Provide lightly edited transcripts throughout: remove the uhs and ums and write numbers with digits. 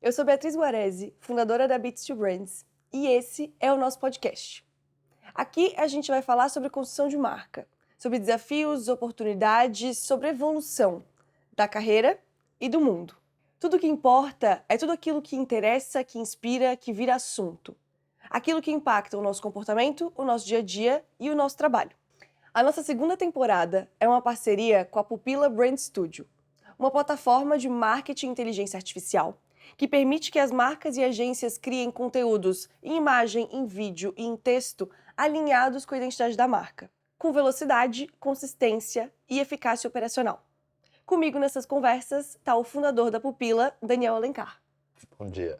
Eu sou Beatriz Guarese, fundadora da Beats to Brands, e esse é o nosso podcast. Aqui a gente vai falar sobre construção de marca, sobre desafios, oportunidades, sobre evolução da carreira e do mundo. Tudo que importa é tudo aquilo que interessa, que inspira, que vira assunto. Aquilo que impacta o nosso comportamento, o nosso dia a dia e o nosso trabalho. A nossa segunda temporada é uma parceria com a Pupila Brand Studio, uma plataforma de marketing e inteligência artificial que permite que as marcas e agências criem conteúdos em imagem, em vídeo e em texto alinhados com a identidade da marca, com velocidade, consistência e eficácia operacional. Comigo nessas conversas está o fundador da Pupila, Daniel Alencar. Bom dia.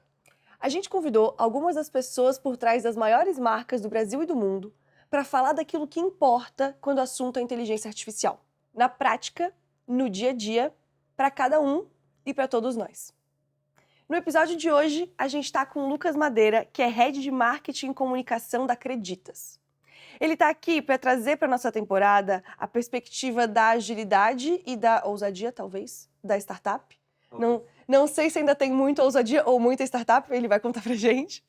A gente convidou algumas das pessoas por trás das maiores marcas do Brasil e do mundo para falar daquilo que importa quando o assunto é inteligência artificial. Na prática, no dia a dia, para cada um e para todos nós. No episódio de hoje, a gente está com o Lucas Madeira, que é Head de Marketing e Comunicação da Acreditas. Ele está aqui para trazer para nossa temporada a perspectiva da agilidade e da ousadia, talvez, da startup. Não sei se ainda tem muita ousadia ou muita startup, ele vai contar pra gente.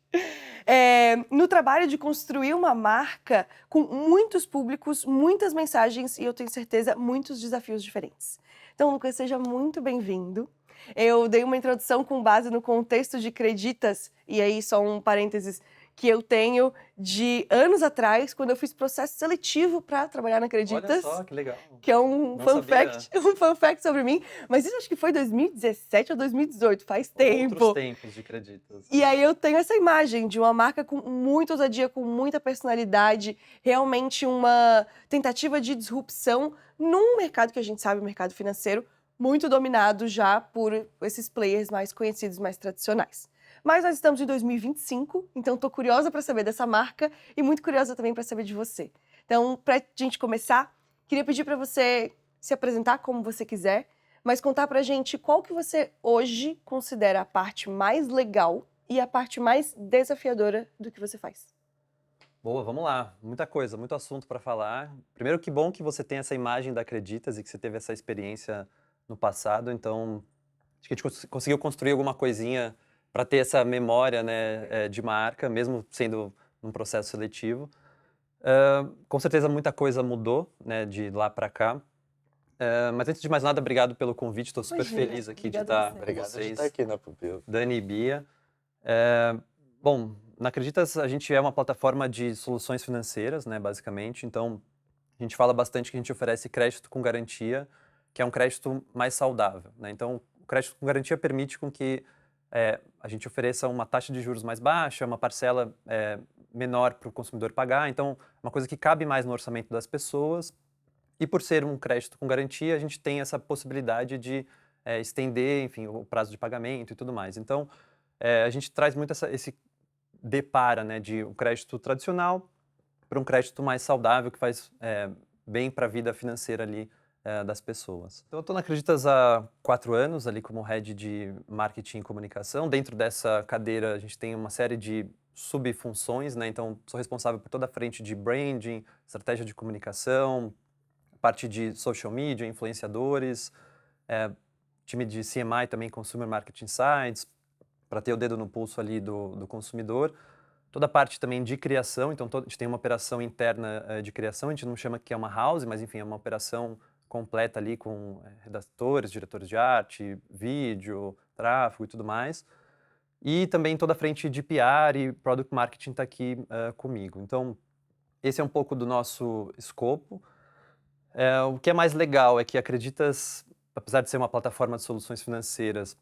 No trabalho de construir uma marca com muitos públicos, muitas mensagens e, eu tenho certeza, muitos desafios diferentes. Então, Lucas, seja muito bem-vindo. Eu dei uma introdução com base no contexto de Acreditas, e aí só um parênteses que eu tenho de anos atrás, quando eu fiz processo seletivo para trabalhar na Acreditas. Olha só, que legal. Que é um Não fun sabia. fact, um fun fact sobre mim. Mas isso acho que foi 2017 ou 2018, faz tempo. Outros tempos de Acreditas. E aí eu tenho essa imagem de uma marca com muita ousadia, com muita personalidade, realmente uma tentativa de disrupção num mercado que a gente sabe, o mercado financeiro, muito dominado já por esses players mais conhecidos, mais tradicionais. Mas nós estamos em 2025, então estou curiosa para saber dessa marca e muito curiosa também para saber de você. Então, para a gente começar, queria pedir para você se apresentar como você quiser, mas contar pra gente qual que você hoje considera a parte mais legal e a parte mais desafiadora do que você faz. Boa, vamos lá. Muita coisa, muito assunto para falar. Primeiro, que bom que você tem essa imagem da Acreditas e que você teve essa experiência no passado. Então, acho que a gente conseguiu construir alguma coisinha para ter essa memória, né, de marca, mesmo sendo um processo seletivo. Com certeza muita coisa mudou, né, de lá para cá. Mas antes de mais nada, obrigado pelo convite. Estou super Imagina, feliz aqui de obrigada a estar você. com Obrigado de vocês, estar aqui na Pupil. Dani e Bia. Bom, na Acreditas a gente é uma plataforma de soluções financeiras, né, basicamente. Então, a gente fala bastante que a gente oferece crédito com garantia, que é um crédito mais saudável, né? Então, o crédito com garantia permite com que a gente ofereça uma taxa de juros mais baixa, uma parcela menor para o consumidor pagar. Então, uma coisa que cabe mais no orçamento das pessoas. E por ser um crédito com garantia, a gente tem essa possibilidade de estender, enfim, o prazo de pagamento e tudo mais. Então, a gente traz muito esse depara, né, de um crédito tradicional para um crédito mais saudável, que faz bem para a vida financeira ali das pessoas. Então, eu estou na Acreditas há 4 anos, ali como Head de Marketing e Comunicação. Dentro dessa cadeira, a gente tem uma série de subfunções, né? Então, sou responsável por toda a frente de branding, estratégia de comunicação, parte de social media, influenciadores, time de CMI também, Consumer Marketing Insights, para ter o dedo no pulso ali do consumidor. Toda a parte também de criação, então a gente tem uma operação interna de criação, a gente não chama que é uma house, mas enfim, é uma operação completa ali com redatores, diretores de arte, vídeo, tráfego e tudo mais. E também toda a frente de PR e Product Marketing está aqui comigo. Então, esse é um pouco do nosso escopo. O que é mais legal é que Acreditas, apesar de ser uma plataforma de soluções financeiras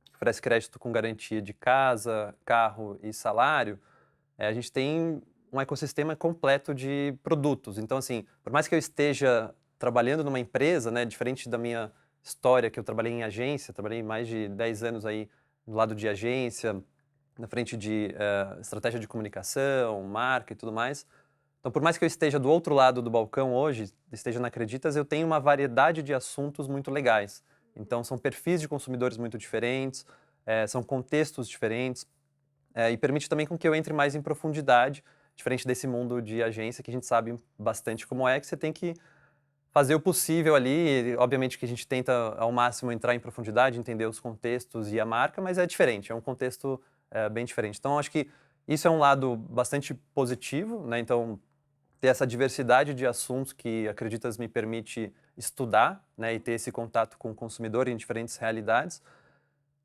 que oferece crédito com garantia de casa, carro e salário, a gente tem um ecossistema completo de produtos. Então, assim, por mais que eu esteja trabalhando numa empresa, né, diferente da minha história, que eu trabalhei em agência, trabalhei mais de 10 anos aí no lado de agência, na frente de estratégia de comunicação, marca e tudo mais. Então, por mais que eu esteja do outro lado do balcão hoje, esteja na Acreditas, eu tenho uma variedade de assuntos muito legais. Então, são perfis de consumidores muito diferentes, são contextos diferentes, e permite também com que eu entre mais em profundidade, diferente desse mundo de agência, que a gente sabe bastante como é, que você tem que fazer o possível ali. Obviamente que a gente tenta ao máximo entrar em profundidade, entender os contextos e a marca, mas é diferente, é um contexto bem diferente. Então, acho que isso é um lado bastante positivo, né? Então, ter essa diversidade de assuntos que Acreditas me permite estudar, né? E ter esse contato com o consumidor em diferentes realidades.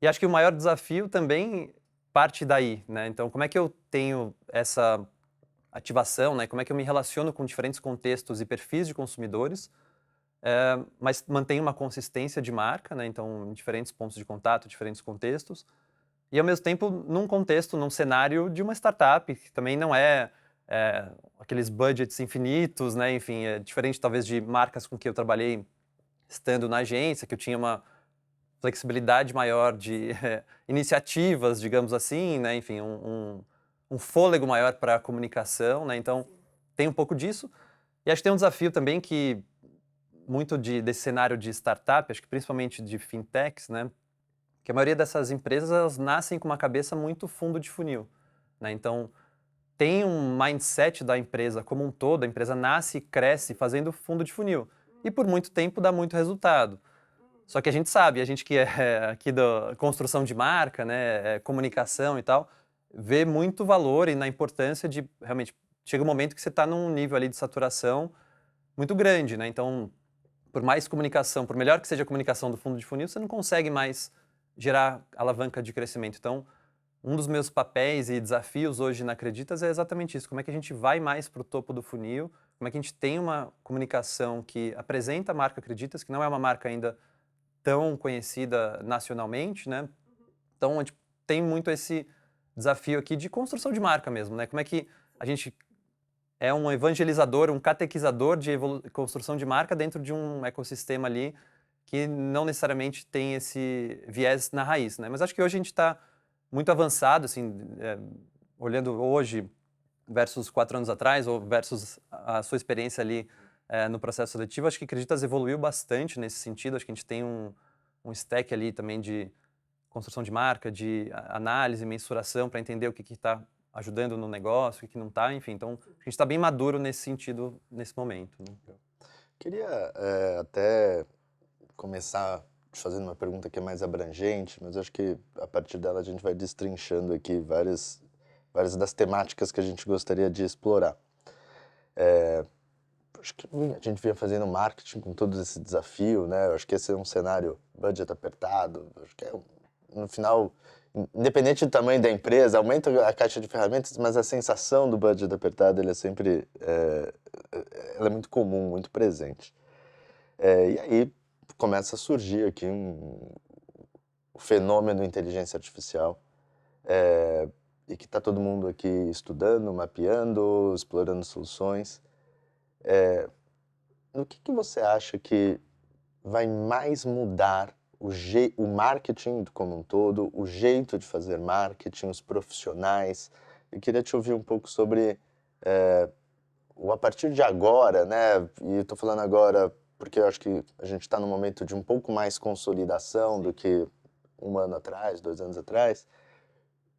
E acho que o maior desafio também parte daí, né? Então, como é que eu tenho essa ativação, né? Como é que eu me relaciono com diferentes contextos e perfis de consumidores, mas mantenho uma consistência de marca, né? Então, em diferentes pontos de contato, diferentes contextos. E, ao mesmo tempo, num contexto, num cenário de uma startup, que também não é aqueles budgets infinitos, né? Enfim, é diferente, talvez, de marcas com que eu trabalhei estando na agência, que eu tinha uma flexibilidade maior de iniciativas, digamos assim, né? Enfim, um fôlego maior para a comunicação, né? Então, tem um pouco disso. E acho que tem um desafio também que, muito desse cenário de startup, acho que principalmente de fintechs, né? Que a maioria dessas empresas, elas nascem com uma cabeça muito fundo de funil, né? Então, tem um mindset da empresa como um todo, a empresa nasce e cresce fazendo fundo de funil. E por muito tempo dá muito resultado. Só que a gente sabe, a gente que é aqui da construção de marca, né, comunicação e tal, vê muito valor e na importância de realmente chega um momento que você está num nível ali de saturação muito grande, né? Então, por mais comunicação, por melhor que seja a comunicação do fundo de funil, você não consegue mais gerar alavanca de crescimento. Então, um dos meus papéis e desafios hoje na Acreditas é exatamente isso. Como é que a gente vai mais para o topo do funil? Como é que a gente tem uma comunicação que apresenta a marca Acreditas, que não é uma marca ainda tão conhecida nacionalmente, né? Então, a gente tem muito esse desafio aqui de construção de marca mesmo, né? Como é que a gente é um evangelizador, um catequizador de construção de marca dentro de um ecossistema ali que não necessariamente tem esse viés na raiz, né? Mas acho que hoje a gente está muito avançado, assim, olhando hoje versus 4 anos atrás, ou versus a sua experiência ali no processo seletivo, acho que Acreditas evoluiu bastante nesse sentido. Acho que a gente tem um stack ali também de construção de marca, de análise, mensuração, para entender o que está ajudando no negócio, o que não está, enfim. Então, a gente está bem maduro nesse sentido, nesse momento, né? Queria até começar te fazendo uma pergunta que é mais abrangente, mas acho que a partir dela a gente vai destrinchando aqui várias das temáticas que a gente gostaria de explorar. Acho que a gente vinha fazendo marketing com todo esse desafio, né? Acho que esse é um cenário budget apertado, acho que no final, independente do tamanho da empresa, aumenta a caixa de ferramentas, mas a sensação do budget apertado, ele é sempre, ela é muito comum, muito presente. E aí começa a surgir aqui o fenômeno inteligência artificial, e que está todo mundo aqui estudando, mapeando, explorando soluções. No que você acha que vai mais mudar o marketing como um todo, o jeito de fazer marketing, os profissionais? Eu queria te ouvir um pouco sobre o a partir de agora, né? E eu estou falando agora porque eu acho que a gente está num momento de um pouco mais consolidação do que 1 ano atrás, 2 anos atrás.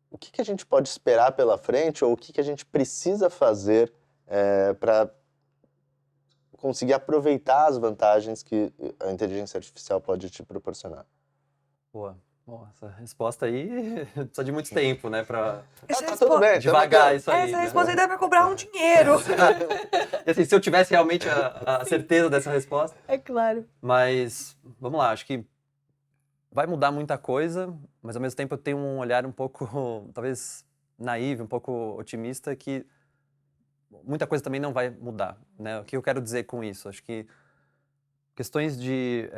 O que a gente pode esperar pela frente, ou o que a gente precisa fazer para conseguir aproveitar as vantagens que a inteligência artificial pode te proporcionar? Boa. Bom, essa resposta aí precisa de muito tempo, né, para Tá tudo bem, devagar isso aí, Essa né? resposta aí dá pra cobrar um dinheiro. E assim, se eu tivesse realmente a certeza dessa resposta. É claro. Mas, vamos lá, acho que vai mudar muita coisa, mas ao mesmo tempo eu tenho um olhar um pouco, talvez, naivo, um pouco otimista, que muita coisa também não vai mudar, né? O que eu quero dizer com isso? Acho que questões de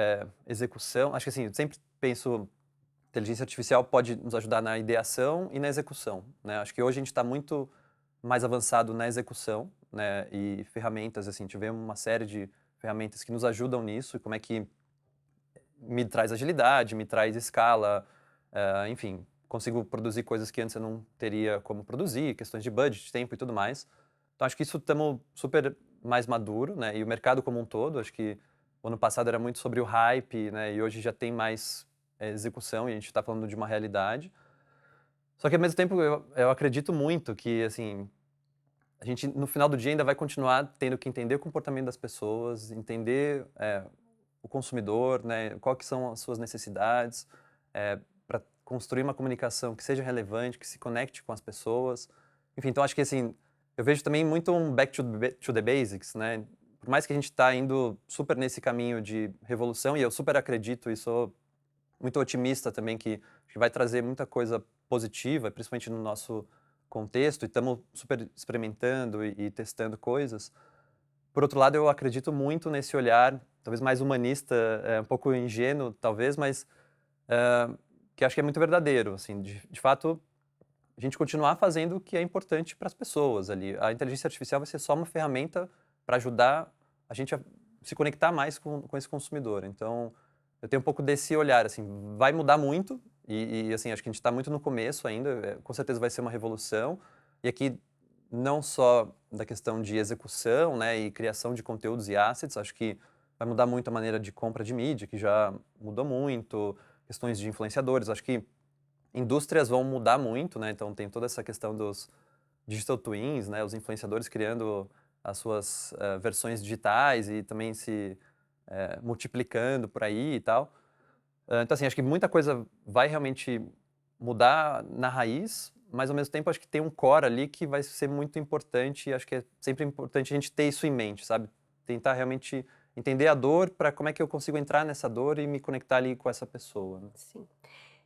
execução, acho que assim, eu sempre penso, inteligência artificial pode nos ajudar na ideação e na execução, né? Acho que hoje a gente está muito mais avançado na execução, né? E ferramentas, assim, tivemos uma série de ferramentas que nos ajudam nisso, e como é que me traz agilidade, me traz escala, enfim, consigo produzir coisas que antes eu não teria como produzir, questões de budget, tempo e tudo mais. Então, acho que isso estamos super mais maduro, né? E o mercado como um todo, acho que o ano passado era muito sobre o hype, né? E hoje já tem mais execução e a gente está falando de uma realidade. Só que, ao mesmo tempo, eu acredito muito que, assim, a gente, no final do dia, ainda vai continuar tendo que entender o comportamento das pessoas, entender o consumidor, né, quais que são as suas necessidades, para construir uma comunicação que seja relevante, que se conecte com as pessoas. Enfim, então acho que assim, eu vejo também muito um back to the basics, né? Por mais que a gente está indo super nesse caminho de revolução, e eu super acredito e sou muito otimista também que vai trazer muita coisa positiva, principalmente no nosso contexto, e estamos super experimentando e testando coisas. Por outro lado, eu acredito muito nesse olhar, talvez mais humanista, um pouco ingênuo, talvez, mas que acho que é muito verdadeiro, assim, de fato, a gente continuar fazendo o que é importante para as pessoas ali. A inteligência artificial vai ser só uma ferramenta para ajudar a gente a se conectar mais com esse consumidor. Então, eu tenho um pouco desse olhar, assim, vai mudar muito assim, acho que a gente está muito no começo ainda, com certeza vai ser uma revolução. E aqui, não só da questão de execução, né, e criação de conteúdos e assets, acho que vai mudar muito a maneira de compra de mídia, que já mudou muito, questões de influenciadores, acho que indústrias vão mudar muito, né? Então tem toda essa questão dos digital twins, né? Os influenciadores criando as suas versões digitais e também se multiplicando por aí e tal. Então assim, acho que muita coisa vai realmente mudar na raiz, mas ao mesmo tempo acho que tem um core ali que vai ser muito importante e acho que é sempre importante a gente ter isso em mente, sabe? Tentar realmente entender a dor para como é que eu consigo entrar nessa dor e me conectar ali com essa pessoa, né? Sim.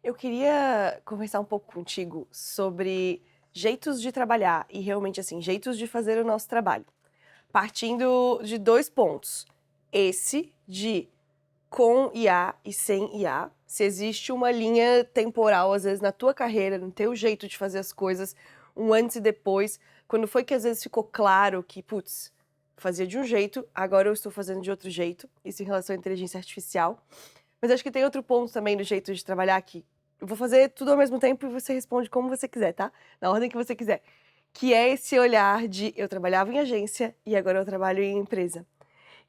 Eu queria conversar um pouco contigo sobre jeitos de trabalhar e realmente, assim, jeitos de fazer o nosso trabalho. Partindo de 2 pontos. Esse de com IA e sem IA, se existe uma linha temporal, às vezes, na tua carreira, no teu jeito de fazer as coisas, um antes e depois, quando foi que às vezes ficou claro que, putz, fazia de um jeito, agora eu estou fazendo de outro jeito, isso em relação à inteligência artificial. Mas acho que tem outro ponto também do jeito de trabalhar que eu vou fazer tudo ao mesmo tempo e você responde como você quiser, tá? Na ordem que você quiser. Que é esse olhar de eu trabalhava em agência e agora eu trabalho em empresa.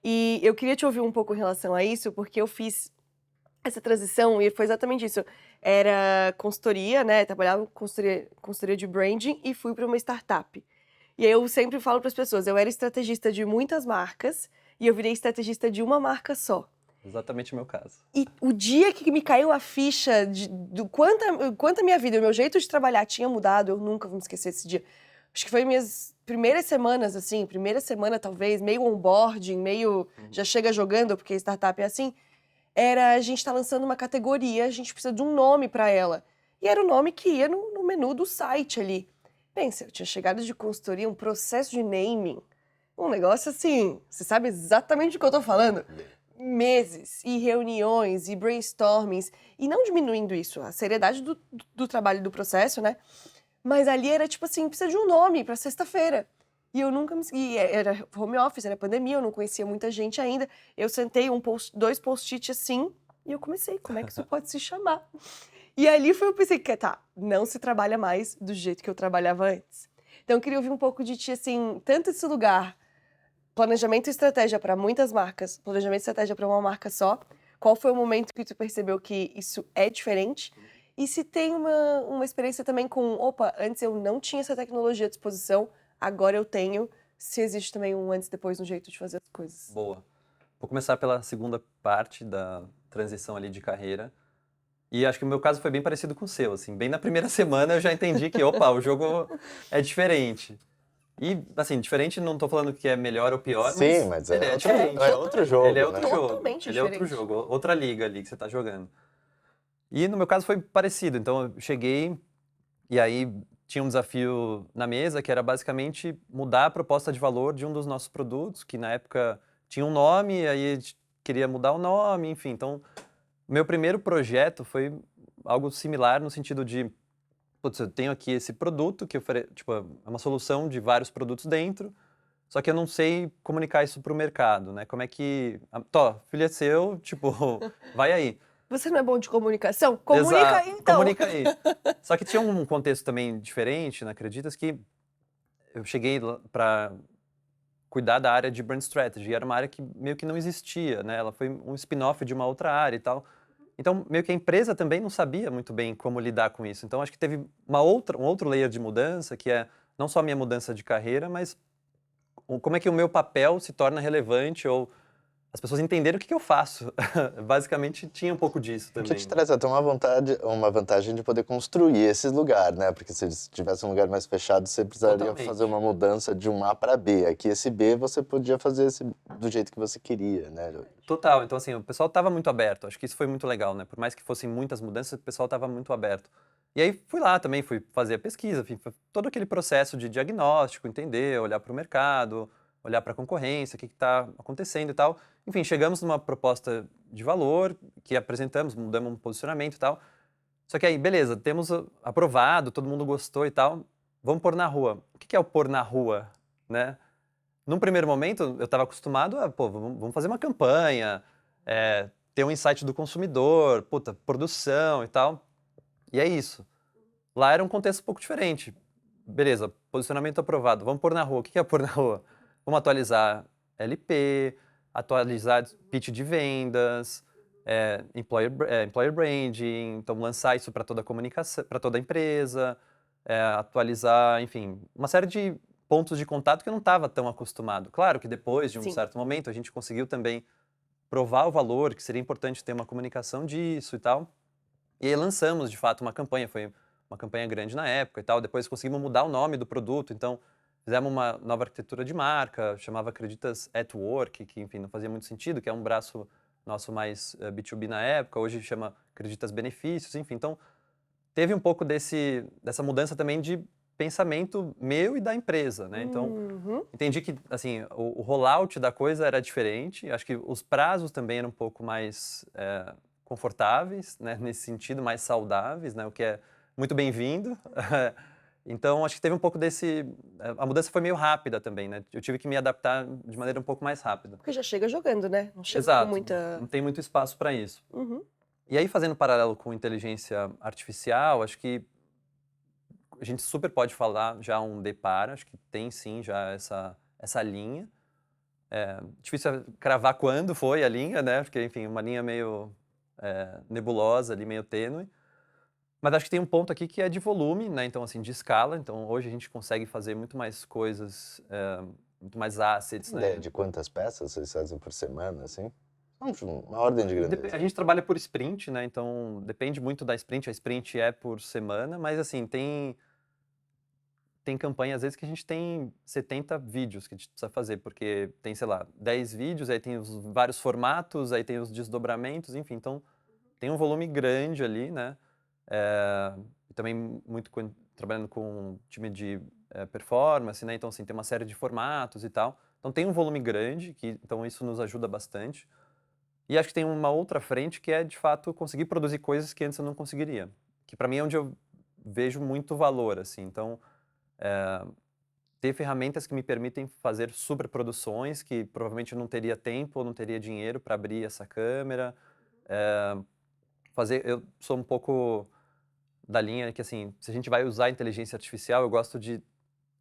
E eu queria te ouvir um pouco em relação a isso, porque eu fiz essa transição e foi exatamente isso. Era consultoria, né? Trabalhava com consultoria de branding e fui para uma startup. E aí eu sempre falo para as pessoas, eu era estrategista de muitas marcas e eu virei estrategista de uma marca só. Exatamente o meu caso. E o dia que me caiu a ficha do quanto a minha vida, o meu jeito de trabalhar tinha mudado, eu nunca vou me esquecer desse dia. Acho que foi minhas primeiras semanas, assim, primeira semana talvez, meio onboarding, meio já chega jogando, porque startup é assim, era a gente tá lançando uma categoria, a gente precisa de um nome para ela. E era o nome que ia no menu do site ali. Pensa, eu tinha chegado de consultoria, um processo de naming, um negócio assim, você sabe exatamente o que eu tô falando? Meses, e reuniões, e brainstormings, e não diminuindo isso, a seriedade do trabalho do processo, né? Mas ali era tipo assim, precisa de um nome para sexta-feira. E eu nunca me segui, era home office, era pandemia, eu não conhecia muita gente ainda. Eu sentei dois post-it assim, e eu comecei, como é que isso pode se chamar? E ali foi eu pensei, que tá, não se trabalha mais do jeito que eu trabalhava antes. Então eu queria ouvir um pouco de ti, assim, tanto esse lugar, planejamento e estratégia para muitas marcas, planejamento e estratégia para uma marca só. Qual foi o momento que tu percebeu que isso é diferente? E se tem uma experiência também com, opa, antes eu não tinha essa tecnologia à disposição, agora eu tenho. Se existe também um antes e depois no jeito de fazer as coisas. Boa. Vou começar pela segunda parte da transição ali de carreira. E acho que o meu caso foi bem parecido com o seu, assim. Bem na primeira semana eu já entendi que, opa, o jogo é diferente. E, assim, diferente não tô falando que é melhor ou pior, Sim, mas mas ele é diferente. é outro jogo, Ele é né? outro jogo. Totalmente Ele é outro diferente. jogo, outra liga ali que você tá jogando. E no meu caso foi parecido. Então eu cheguei e aí tinha um desafio na mesa que era basicamente mudar a proposta de valor de um dos nossos produtos, que na época tinha um nome, aí a gente queria mudar o nome, enfim. Então, meu primeiro projeto foi algo similar no sentido de, putz, eu tenho aqui esse produto que tipo, é uma solução de vários produtos dentro, só que eu não sei comunicar isso para o mercado, né? Como é que... filho é seu, tipo, vai aí. Você não é bom de comunicação? Comunica Exato, aí, então! comunica aí. Só que tinha um contexto também diferente, não acreditas, que eu cheguei para cuidar da área de brand strategy, e era uma área que meio que não existia, né? Ela foi um spin-off de uma outra área e tal. Então, meio que a empresa também não sabia muito bem como lidar com isso. Então, acho que teve um outro layer de mudança, que é não só a minha mudança de carreira, mas como é que o meu papel se torna relevante ou as pessoas entenderem o que eu faço. Basicamente tinha um pouco disso O que também, te né? traz até uma vantagem de poder construir esses lugares, né? Porque se tivesse um lugar mais fechado, você precisaria fazer Totalmente. uma mudança de um A para B. Aqui esse B você podia fazer do jeito que você queria, né? Total. Então, assim, o pessoal estava muito aberto. Acho que isso foi muito legal, né? Por mais que fossem muitas mudanças, o pessoal estava muito aberto. E aí fui lá também, fui fazer a pesquisa, enfim, foi todo aquele processo de diagnóstico, entender, olhar para o mercado, olhar para a concorrência, o que está acontecendo e tal. Enfim, chegamos numa proposta de valor que apresentamos, mudamos um posicionamento e tal. Só que aí, beleza, temos aprovado, todo mundo gostou e tal. Vamos pôr na rua. O que é o pôr na rua, né? Num primeiro momento, eu estava acostumado a, pô, vamos fazer uma campanha, ter um insight do consumidor, puta, produção e tal. E é isso. Lá era um contexto um pouco diferente. Beleza, posicionamento aprovado. Vamos pôr na rua. O que é pôr na rua? Vamos atualizar LP, atualizar pitch de vendas, employer branding, então lançar isso para toda a comunicação, para toda a empresa, atualizar, enfim, uma série de pontos de contato que eu não estava tão acostumado. Claro que depois de um Sim. certo momento a gente conseguiu também provar o valor, que seria importante ter uma comunicação disso e tal. E aí lançamos, de fato, uma campanha, foi uma campanha grande na época e tal. Depois conseguimos mudar o nome do produto, então fizemos uma nova arquitetura de marca, chamava Acreditas at Work, que, enfim, não fazia muito sentido, que é um braço nosso mais B2B na época, hoje chama Acreditas Benefícios, enfim. Então, teve um pouco dessa mudança também de pensamento meu e da empresa, né? Então, Uhum. entendi que, assim, o rollout da coisa era diferente, acho que os prazos também eram um pouco mais confortáveis, né, nesse sentido, mais saudáveis, né, o que é muito bem-vindo. Então, acho que teve um pouco a mudança foi meio rápida também, né? Eu tive que me adaptar de maneira um pouco mais rápida. Porque já chega jogando, né? Não chega com Exato, muita. não tem muito espaço para isso. Uhum. E aí, fazendo paralelo com inteligência artificial, acho que a gente super pode falar já um depara, acho que tem sim já essa linha. Difícil cravar quando foi a linha, né? Porque, enfim, uma linha meio nebulosa ali, meio tênue. Mas acho que tem um ponto aqui que é de volume, né? Então, assim, de escala. Então, hoje a gente consegue fazer muito mais coisas, muito mais assets, Ideia né? de quantas peças vocês fazem por semana, assim? Vamos, uma ordem de grandeza. A gente trabalha por sprint, né? Então, depende muito da sprint. A sprint é por semana, mas, assim, tem campanha, às vezes, que a gente tem 70 vídeos que a gente precisa fazer, porque tem, sei lá, 10 vídeos, aí tem os vários formatos, aí tem os desdobramentos, enfim. Então, tem um volume grande ali, né? E também muito trabalhando com um time de performance, né? Então, assim, tem uma série de formatos e tal. Então, tem um volume grande, então isso nos ajuda bastante. E acho que tem uma outra frente que é, de fato, conseguir produzir coisas que antes eu não conseguiria. Que para mim é onde eu vejo muito valor, assim. Então, ter ferramentas que me permitem fazer superproduções que provavelmente eu não teria tempo ou não teria dinheiro para abrir essa câmera. Eu sou um pouco da linha que, assim, se a gente vai usar inteligência artificial, eu gosto de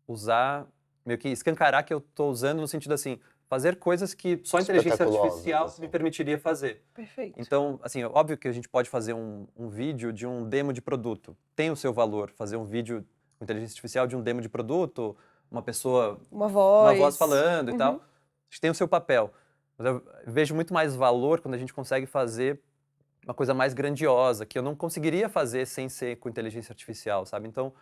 usar, meio que escancarar que eu estou usando no sentido, assim, fazer coisas que só a inteligência Espetaculosas, artificial assim. me permitiria fazer. Perfeito. Então, assim, óbvio que a gente pode fazer um vídeo de um demo de produto. Tem o seu valor fazer um vídeo com inteligência artificial de um demo de produto, uma pessoa, Uma uma voz voz. falando e Uhum. tal. Acho que tem o seu papel. Mas eu vejo muito mais valor quando a gente consegue fazer uma coisa mais grandiosa, que eu não conseguiria fazer sem ser com inteligência artificial, sabe? Então,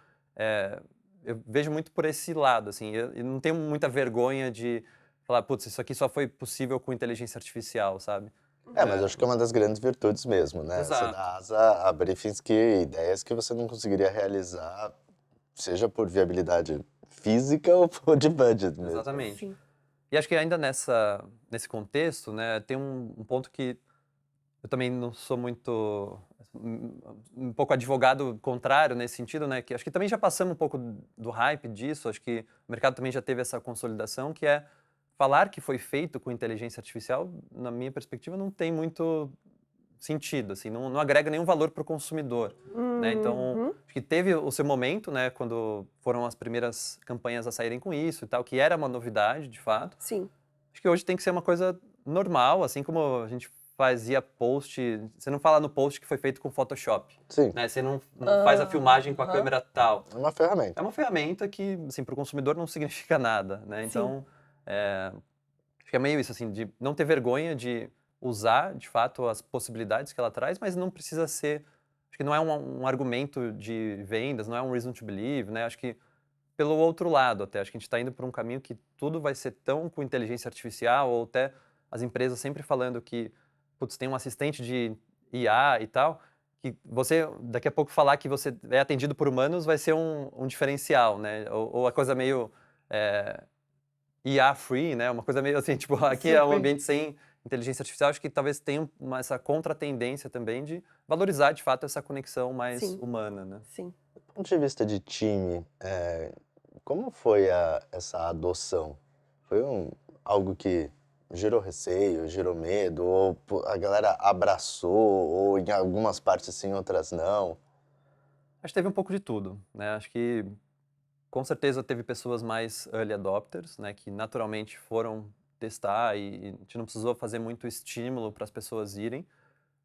eu vejo muito por esse lado, assim. Eu não tenho muita vergonha de falar, putz, isso aqui só foi possível com inteligência artificial, sabe? Mas acho que é uma das grandes virtudes mesmo, né? Você Exato. dá asa a briefings ideias que você não conseguiria realizar, seja por viabilidade física ou por de budget mesmo. Exatamente. Sim. E acho que ainda nesse contexto, né, tem um ponto que eu também não sou muito um pouco advogado contrário nesse sentido, né, que acho que também já passamos um pouco do hype disso, acho que o mercado também já teve essa consolidação, que é falar que foi feito com inteligência artificial, na minha perspectiva, não tem muito sentido, assim, não agrega nenhum valor para o consumidor, né? Então, Uhum. acho que teve o seu momento, né, quando foram as primeiras campanhas a saírem com isso e tal, que era uma novidade, de fato. Sim. Acho que hoje tem que ser uma coisa normal, assim como a gente fazia post, você não fala no post que foi feito com Photoshop, Sim, né? Você não faz a filmagem com a Aham. câmera tal. é uma ferramenta. É uma ferramenta que, assim, para o consumidor não significa nada, né? Sim. Então, acho que é meio isso, assim, de não ter vergonha de usar, de fato, as possibilidades que ela traz, mas não precisa ser, acho que não é um argumento de vendas, não é um reason to believe, né? Acho que pelo outro lado até, acho que a gente está indo por um caminho que tudo vai ser tão com inteligência artificial, ou até as empresas sempre falando que, putz, tem um assistente de IA e tal, que você, daqui a pouco, falar que você é atendido por humanos vai ser um diferencial, né? Ou a coisa meio IA free, né? Uma coisa meio assim, tipo, aqui é um Super. ambiente sem inteligência artificial, acho que talvez tenha essa contratendência também de valorizar, de fato, essa conexão mais Sim. humana, né? Sim. Do ponto de vista de time, como foi essa adoção? Foi algo que gerou receio, gerou medo, ou a galera abraçou, ou em algumas partes sim, outras não? Acho que teve um pouco de tudo, né? Acho que com certeza teve pessoas mais early adopters, né, que naturalmente foram testar e a gente não precisou fazer muito estímulo para as pessoas irem,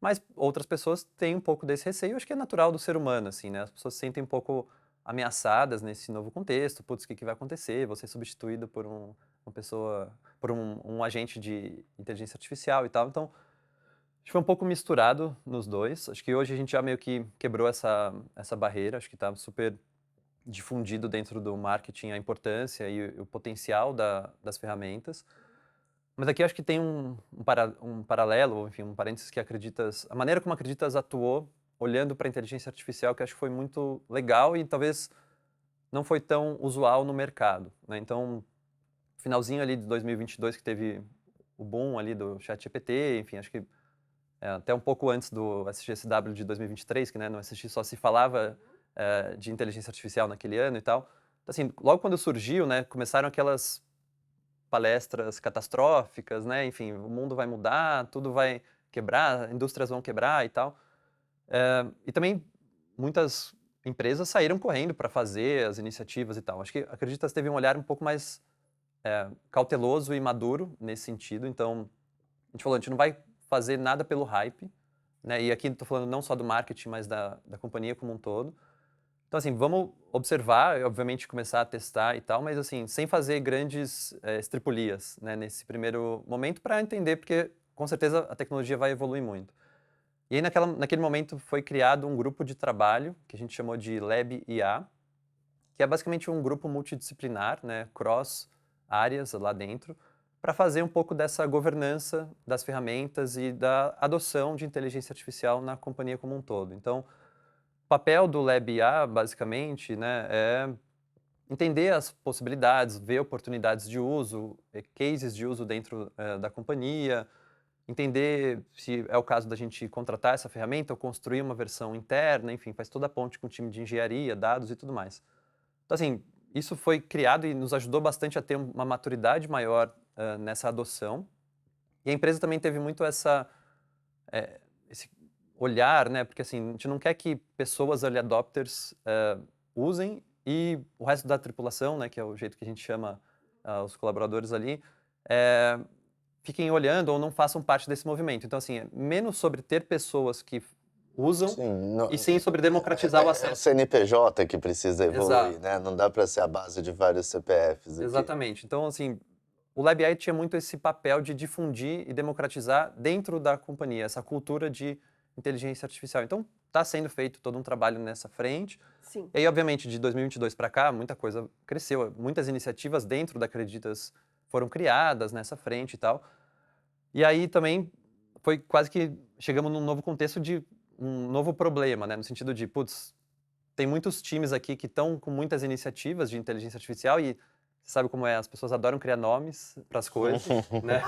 mas outras pessoas têm um pouco desse receio, acho que é natural do ser humano, assim, né? As pessoas se sentem um pouco ameaçadas nesse novo contexto, putz, o que vai acontecer? Vou ser substituído por uma pessoa, por um agente de inteligência artificial e tal, então acho que foi um pouco misturado nos dois. Acho que hoje a gente já meio que quebrou essa barreira, acho que está super difundido dentro do marketing a importância e o potencial das ferramentas. Mas aqui eu acho que tem um paralelo, ou enfim, um parênteses que a maneira como a Acreditas atuou olhando para a inteligência artificial, que eu acho que foi muito legal e talvez não foi tão usual no mercado, né? Então, finalzinho ali de 2022 que teve o boom ali do ChatGPT, enfim, acho que até um pouco antes do SGSW de 2023, que, né, no SG só se falava de inteligência artificial naquele ano e tal. Então, assim, logo quando surgiu, né, começaram aquelas palestras catastróficas, né, enfim, o mundo vai mudar, tudo vai quebrar, indústrias vão quebrar e tal. E também muitas empresas saíram correndo para fazer as iniciativas e tal. Acho que a Acreditas teve um olhar um pouco mais cauteloso e maduro nesse sentido. Então, a gente falou, a gente não vai fazer nada pelo hype, né? E aqui estou falando não só do marketing, mas da companhia como um todo. Então, assim, vamos observar e, obviamente, começar a testar e tal, mas, assim, sem fazer grandes estripulias, né, nesse primeiro momento, para entender, porque, com certeza, a tecnologia vai evoluir muito. E aí, naquele momento, foi criado um grupo de trabalho, que a gente chamou de Lab IA, que é basicamente um grupo multidisciplinar, né, cross áreas lá dentro, para fazer um pouco dessa governança das ferramentas e da adoção de inteligência artificial na companhia como um todo. Então, o papel do Lab IA, basicamente, né, é entender as possibilidades, ver oportunidades de uso, cases de uso dentro da companhia, entender se é o caso da gente contratar essa ferramenta ou construir uma versão interna, enfim, faz toda a ponte com o time de engenharia, dados e tudo mais. Então, assim, isso foi criado e nos ajudou bastante a ter uma maturidade maior nessa adoção. E a empresa também teve muito esse olhar, né? Porque, assim, a gente não quer que pessoas early adopters usem e o resto da tripulação, né, que é o jeito que a gente chama os colaboradores ali, fiquem olhando ou não façam parte desse movimento. Então, assim, é menos sobre ter pessoas que usam Sim, e sim sobre democratizar o é o acesso. CNPJ que precisa evoluir, Exato. né? Não dá para ser a base de vários CPFs aqui. Exatamente. Então, assim, o LabAI tinha muito esse papel de difundir e democratizar dentro da companhia essa cultura de inteligência artificial. Então, está sendo feito todo um trabalho nessa frente. Sim. E aí, obviamente, de 2022 para cá, muita coisa cresceu. Muitas iniciativas dentro da Acreditas foram criadas nessa frente e tal. E aí também foi quase que chegamos num novo contexto de um novo problema, né? No sentido de, putz, tem muitos times aqui que estão com muitas iniciativas de inteligência artificial e você sabe como é, as pessoas adoram criar nomes para as coisas, né?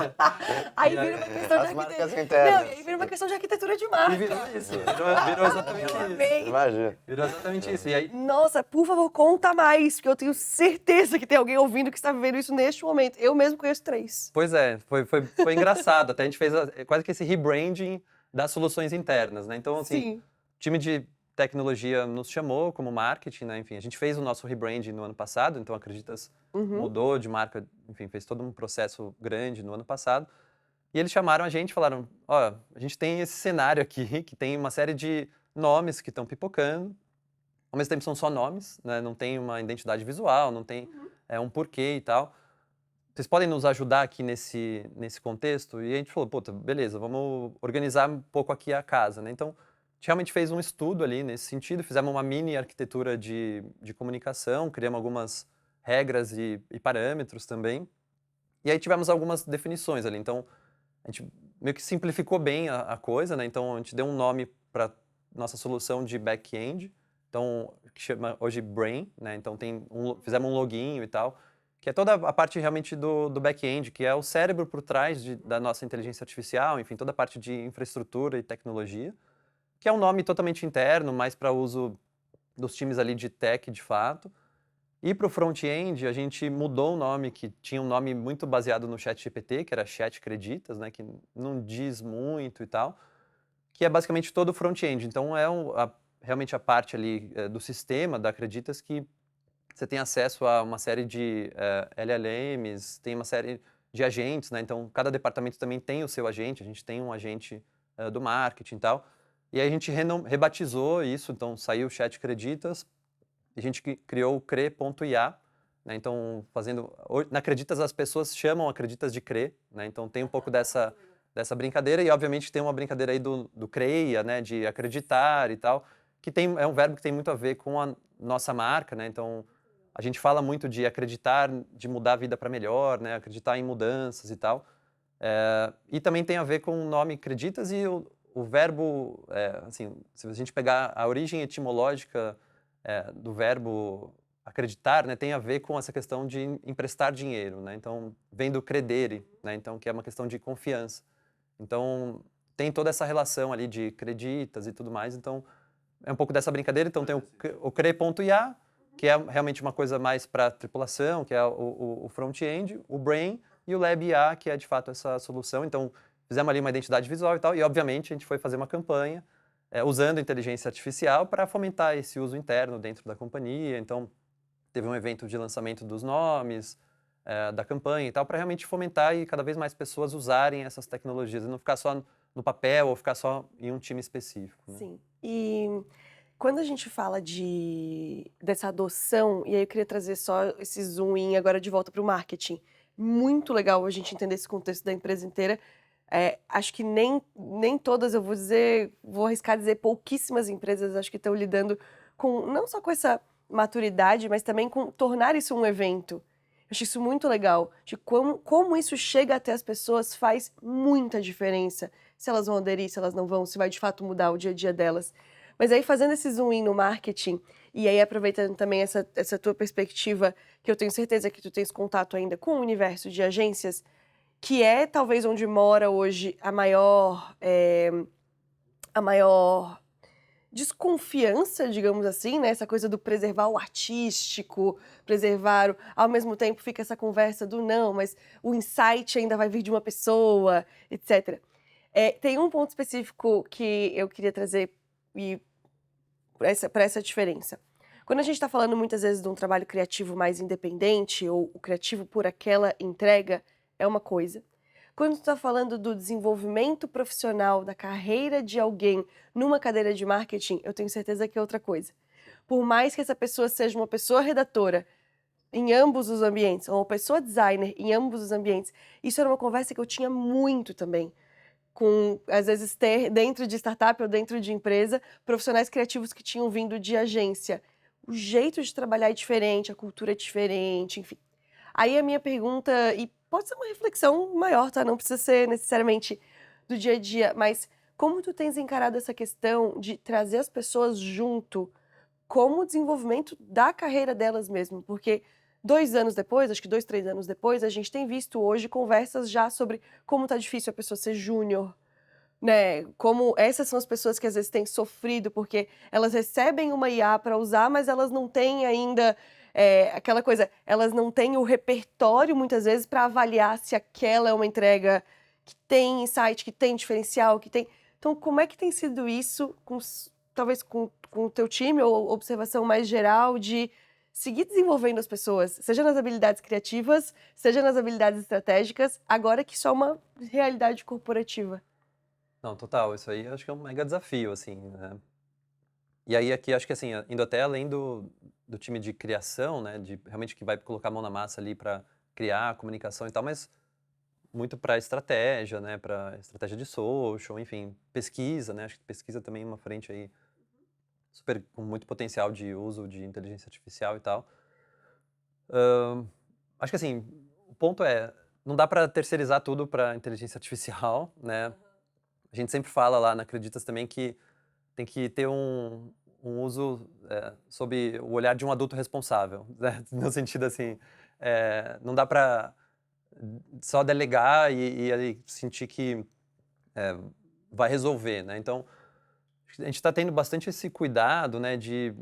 Aí E vira uma questão de As marcas arquitetura. internas. Não, e aí vira uma questão de arquitetura de marca. E virou isso, virou exatamente Eu isso. amei. Imagina. Virou exatamente isso. E aí, Nossa, por favor, conta mais, porque eu tenho certeza que tem alguém ouvindo que está vivendo isso neste momento. Eu mesmo conheço 3. pois é, foi engraçado. Até a gente fez quase que esse rebranding das soluções internas, né? Então, assim, Sim. o time de tecnologia nos chamou como marketing, né? Enfim, a gente fez o nosso rebranding no ano passado, então a Acreditas Uhum. mudou de marca, enfim, fez todo um processo grande no ano passado. E eles chamaram a gente e falaram, ó, a gente tem esse cenário aqui, que tem uma série de nomes que estão pipocando, ao mesmo tempo são só nomes, né? Não tem uma identidade visual, não tem um porquê e tal. Vocês podem nos ajudar aqui nesse contexto? E a gente falou, puta, beleza, vamos organizar um pouco aqui a casa, né? Então, a gente realmente fez um estudo ali nesse sentido, fizemos uma mini arquitetura de comunicação, criamos algumas regras e parâmetros também. E aí tivemos algumas definições ali. Então, a gente meio que simplificou bem a coisa, né? Então, a gente deu um nome para nossa solução de back-end, então, que chama hoje Brain, né? Então, fizemos um loginho e tal, que é toda a parte realmente do back-end, que é o cérebro por trás da nossa inteligência artificial, enfim, toda a parte de infraestrutura e tecnologia, que é um nome totalmente interno, mais para uso dos times ali de tech, de fato. E para o front-end, a gente mudou o nome, que tinha um nome muito baseado no ChatGPT, que era Chat Creditas, né, que não diz muito e tal, que é basicamente todo o front-end. Então, realmente a parte ali do sistema da Creditas que você tem acesso a uma série de LLMs, tem uma série de agentes, né? Então, cada departamento também tem o seu agente, a gente tem um agente do marketing e tal. E aí a gente rebatizou isso, então saiu o Chat Creditas, a gente criou o Cre.ia, né? Então, na Creditas as pessoas chamam a Creditas de Cre, né? Então tem um pouco dessa brincadeira e obviamente tem uma brincadeira aí do creia, né? De acreditar e tal, que é um verbo que tem muito a ver com a nossa marca, né? Então, a gente fala muito de acreditar, de mudar a vida para melhor, né? Acreditar em mudanças e tal. E também tem a ver com o nome Creditas e o verbo, assim, se a gente pegar a origem etimológica do verbo acreditar, né, tem a ver com essa questão de emprestar dinheiro, né? Então, vem do credere, né? Então, que é uma questão de confiança. Então, tem toda essa relação ali de creditas e tudo mais. Então, é um pouco dessa brincadeira. Então, tem o Cre.ia, que é realmente uma coisa mais para tripulação, que é o front-end, o Brain, e o Lab IA, que é de fato essa solução. Então, fizemos ali uma identidade visual e tal, e obviamente a gente foi fazer uma campanha usando inteligência artificial para fomentar esse uso interno dentro da companhia. Então, teve um evento de lançamento dos nomes, da campanha e tal, para realmente fomentar e cada vez mais pessoas usarem essas tecnologias, e não ficar só no papel ou ficar só em um time específico, né? Sim. E quando a gente fala dessa adoção, e aí eu queria trazer só esse zoom in agora de volta para o marketing. Muito legal a gente entender esse contexto da empresa inteira. Acho que nem todas, eu vou arriscar dizer, pouquíssimas empresas acho que estão lidando com, não só com essa maturidade, mas também com tornar isso um evento. Eu acho isso muito legal, de como isso chega até as pessoas faz muita diferença. Se elas vão aderir, se elas não vão, se vai de fato mudar o dia a dia delas. Mas aí fazendo esse zoom in no marketing, e aí aproveitando também essa tua perspectiva, que eu tenho certeza que tu tens contato ainda com o universo de agências, que é talvez onde mora hoje a maior desconfiança, digamos assim, né? Essa coisa do preservar o artístico, ao mesmo tempo fica essa conversa do não, mas o insight ainda vai vir de uma pessoa, etc. Tem um ponto específico que eu queria trazer para essa diferença. Quando a gente está falando muitas vezes de um trabalho criativo mais independente, ou o criativo por aquela entrega, é uma coisa. Quando tu está falando do desenvolvimento profissional, da carreira de alguém numa cadeira de marketing, eu tenho certeza que é outra coisa. Por mais que essa pessoa seja uma pessoa redatora em ambos os ambientes, ou uma pessoa designer em ambos os ambientes, isso era uma conversa que eu tinha muito também. Com, às vezes, ter dentro de startup ou dentro de empresa, profissionais criativos que tinham vindo de agência. O jeito de trabalhar é diferente, a cultura é diferente, enfim. Aí a minha pergunta, e pode ser uma reflexão maior, tá? Não precisa ser necessariamente do dia a dia, mas como tu tens encarado essa questão de trazer as pessoas junto como o desenvolvimento da carreira delas mesmo? Porque 2 anos depois, acho que 2, 3 anos depois, a gente tem visto hoje conversas já sobre como tá difícil a pessoa ser júnior, né? Como essas são as pessoas que às vezes têm sofrido, porque elas recebem uma IA para usar, mas elas não têm ainda aquela coisa, elas não têm o repertório muitas vezes para avaliar se aquela é uma entrega que tem insight, que tem diferencial, que tem. Então, como é que tem sido isso, talvez com o teu time, ou observação mais geral de seguir desenvolvendo as pessoas, seja nas habilidades criativas, seja nas habilidades estratégicas, agora que isso é uma realidade corporativa. Não, total, isso aí eu acho que é um mega desafio, assim, né? E aí aqui acho que assim, indo até além do time de criação, né, de realmente que vai colocar a mão na massa ali para criar a comunicação e tal, mas muito para estratégia, né, para estratégia de social, enfim, pesquisa, né, acho que pesquisa também é uma frente aí super com muito potencial de uso de inteligência artificial e tal. Acho que assim, o ponto é, não dá para terceirizar tudo para inteligência artificial, né? A gente sempre fala lá na Acreditas também que tem que ter um uso sob o olhar de um adulto responsável, né? No sentido assim, não dá para só delegar e aí sentir que vai resolver, né? Então, a gente está tendo bastante esse cuidado, né, de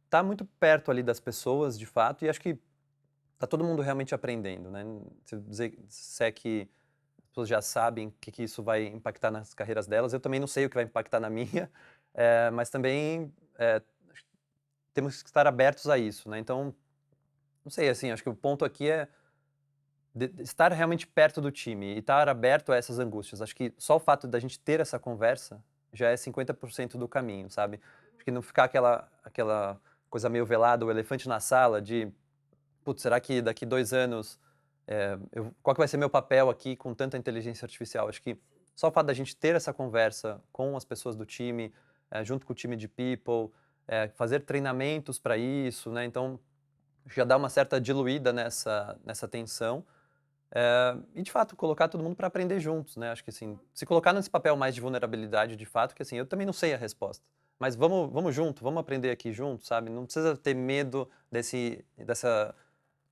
estar muito perto ali das pessoas, de fato, e acho que tá todo mundo realmente aprendendo, né? Se é que as pessoas já sabem o que isso vai impactar nas carreiras delas, eu também não sei o que vai impactar na minha, mas também temos que estar abertos a isso, né? Então, não sei, assim, acho que o ponto aqui é de estar realmente perto do time e estar aberto a essas angústias. Acho que só o fato da gente ter essa conversa já é 50% do caminho, sabe? Acho que não ficar aquela coisa meio velada, o elefante na sala de, putz, será que daqui 2 anos, qual que vai ser meu papel aqui com tanta inteligência artificial? Acho que só o fato da gente ter essa conversa com as pessoas do time, junto com o time de people, fazer treinamentos para isso, né? Então, já dá uma certa diluída nessa tensão. E, de fato, colocar todo mundo para aprender juntos, né? Acho que, assim, se colocar nesse papel mais de vulnerabilidade, de fato, que, assim, eu também não sei a resposta. Mas vamos junto, vamos aprender aqui junto, sabe? Não precisa ter medo dessa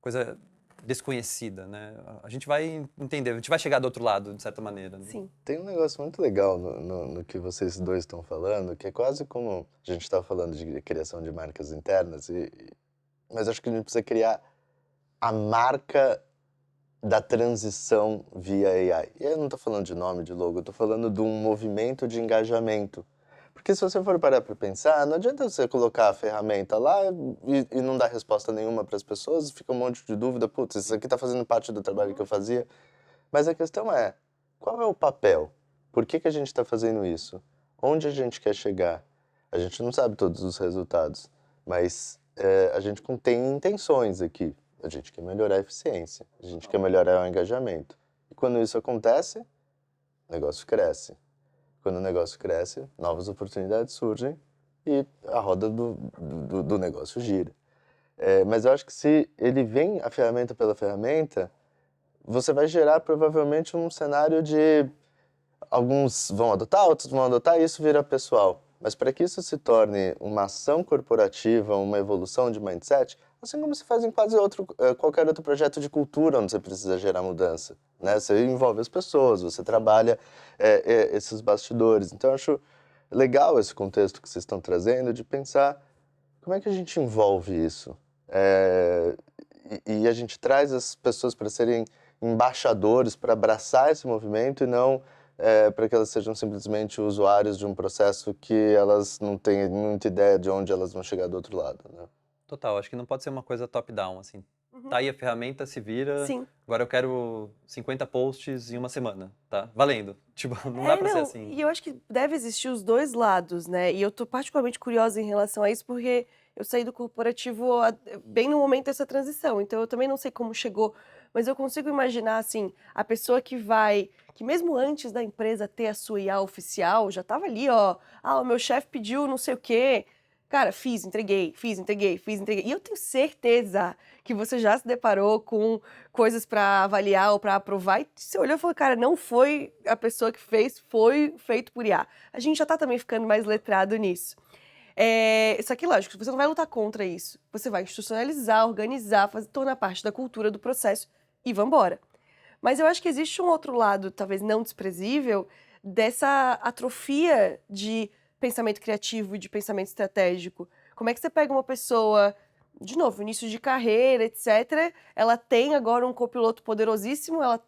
coisa desconhecida, né? A gente vai entender, a gente vai chegar do outro lado, de certa maneira, né? Sim. Tem um negócio muito legal no que vocês dois estão falando, que é quase como a gente está falando de criação de marcas internas, mas acho que a gente precisa criar a marca da transição via AI. E eu não estou falando de nome, de logo, eu estou falando de um movimento de engajamento. Porque se você for parar para pensar, não adianta você colocar a ferramenta lá e não dar resposta nenhuma para as pessoas, fica um monte de dúvida, putz, isso aqui está fazendo parte do trabalho que eu fazia. Mas a questão é, qual é o papel? Por que a gente está fazendo isso? Onde a gente quer chegar? A gente não sabe todos os resultados, mas a gente tem intenções aqui. A gente quer melhorar a eficiência, a gente quer melhorar o engajamento. E quando isso acontece, o negócio cresce. Quando o negócio cresce, novas oportunidades surgem e a roda do negócio gira. Mas eu acho que se ele vem a ferramenta pela ferramenta, você vai gerar provavelmente um cenário de alguns vão adotar, outros vão adotar e isso vira pessoal. Mas para que isso se torne uma ação corporativa, uma evolução de mindset, assim como se faz em qualquer outro projeto de cultura onde você precisa gerar mudança, né? Você envolve as pessoas, você trabalha esses bastidores. Então eu acho legal esse contexto que vocês estão trazendo de pensar como é que a gente envolve isso. E a gente traz as pessoas para serem embaixadores, para abraçar esse movimento e não para que elas sejam simplesmente usuários de um processo que elas não têm muita ideia de onde elas vão chegar do outro lado, né? Total, acho que não pode ser uma coisa top-down, assim. Tá aí a ferramenta, se vira. Sim. Agora eu quero 50 posts em uma semana, tá? Valendo. Tipo, não dá pra ser assim. E eu acho que deve existir os dois lados, né? E eu tô particularmente curiosa em relação a isso, porque eu saí do corporativo bem no momento dessa transição. Então eu também não sei como chegou, mas eu consigo imaginar, assim, a pessoa que mesmo antes da empresa ter a sua IA oficial, já tava ali, ó, o meu chefe pediu não sei o quê. Cara, entreguei. E eu tenho certeza que você já se deparou com coisas para avaliar ou para aprovar e você olhou e falou, cara, não foi a pessoa que fez, foi feito por IA. A gente já tá também ficando mais letrado nisso. Só que, lógico, você não vai lutar contra isso. Você vai institucionalizar, organizar, tornar parte da cultura do processo e vambora. Mas eu acho que existe um outro lado, talvez não desprezível, dessa atrofia de pensamento criativo e de pensamento estratégico. Como é que você pega uma pessoa, de novo, início de carreira, etc., ela tem agora um copiloto poderosíssimo, a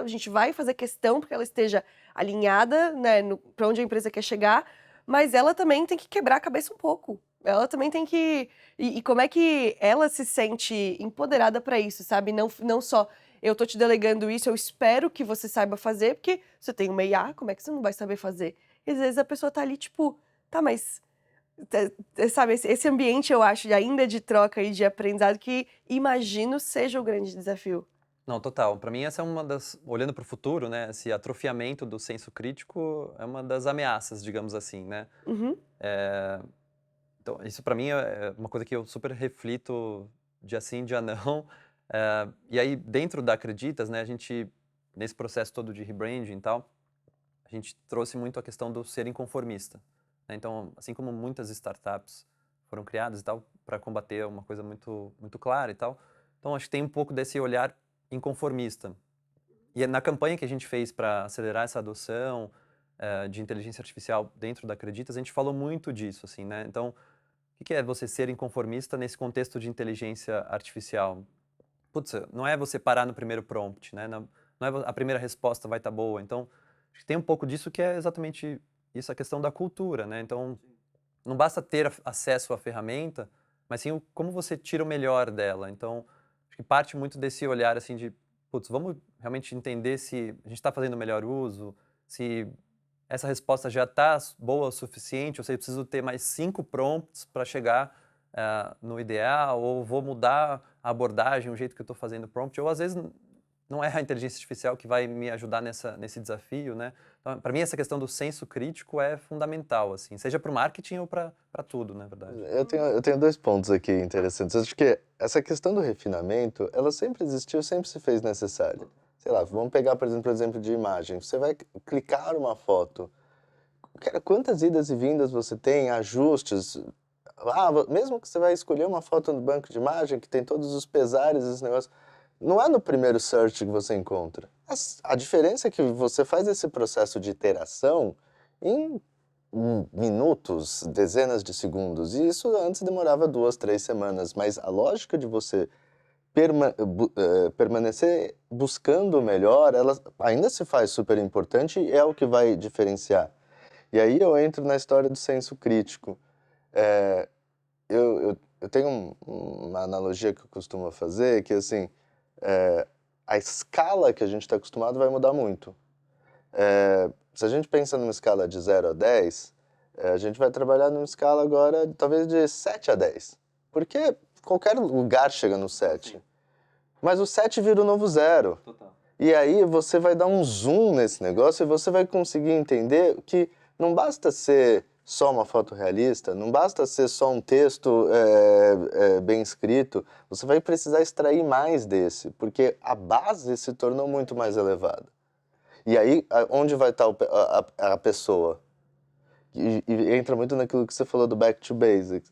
gente vai fazer questão porque ela esteja alinhada, né, para onde a empresa quer chegar, mas ela também tem que quebrar a cabeça um pouco. Ela também tem que e como é que ela se sente empoderada para isso, sabe? Não só eu tô te delegando isso, eu espero que você saiba fazer, porque você tem uma IA, como é que você não vai saber fazer? E às vezes a pessoa tá ali tipo, tá, mas sabe, esse ambiente eu acho ainda de troca e de aprendizado que imagino seja o grande desafio. Não, total. Para mim essa é uma das, olhando para o futuro, né, esse atrofiamento do senso crítico é uma das ameaças, digamos assim, né. Uhum. Então isso para mim é uma coisa que eu super reflito dia sim, dia não. E aí dentro da Acreditas, né, a gente, nesse processo todo de rebranding e tal, a gente trouxe muito a questão do ser inconformista, né. Então, assim como muitas startups foram criadas e tal, para combater uma coisa muito clara e tal, então acho que tem um pouco desse olhar inconformista. E na campanha que a gente fez para acelerar essa adoção, de inteligência artificial dentro da Acreditas, a gente falou muito disso, assim, né. Então, o que é você ser inconformista nesse contexto de inteligência artificial? Putz, não é você parar no primeiro prompt, né, não é a primeira resposta vai estar boa. Então, acho que tem um pouco disso que é exatamente isso, a questão da cultura, né. Então, não basta ter acesso à ferramenta, mas sim como você tira o melhor dela. Então, acho que parte muito desse olhar assim de, putz, vamos realmente entender se a gente está fazendo o melhor uso, se essa resposta já está boa o suficiente, ou se eu preciso ter mais 5 prompts para chegar no ideal, ou vou mudar a abordagem, o jeito que eu estou fazendo o prompt, ou às vezes não é a inteligência artificial que vai me ajudar nesse desafio, né? Então, para mim, essa questão do senso crítico é fundamental, assim, seja para o marketing ou para tudo, na verdade. Eu tenho dois pontos aqui interessantes. Acho que essa questão do refinamento, ela sempre existiu, sempre se fez necessária. Sei lá, vamos pegar, por exemplo, o exemplo de imagem. Você vai clicar uma foto. Cara, quantas idas e vindas você tem, ajustes. Mesmo que você vai escolher uma foto no banco de imagem, que tem todos os pesares, esse negócio, não é no primeiro search que você encontra. A diferença é que você faz esse processo de iteração em minutos, dezenas de segundos, e isso antes demorava 2, 3 semanas, mas a lógica de você permanecer buscando o melhor, ela ainda se faz super importante e é o que vai diferenciar. E aí eu entro na história do senso crítico. É, eu tenho uma analogia que eu costumo fazer, que assim, a escala que a gente está acostumado vai mudar muito. Se a gente pensa numa escala de 0 a 10, a gente vai trabalhar numa escala agora talvez de 7 a 10. Porque qualquer lugar chega no 7. Mas o 7 vira o novo 0. Total. E aí você vai dar um zoom nesse negócio e você vai conseguir entender que não basta ser só uma foto realista, não basta ser só um texto bem escrito, você vai precisar extrair mais desse, porque a base se tornou muito mais elevada. E aí, onde vai estar a pessoa? E entra muito naquilo que você falou do back to basics.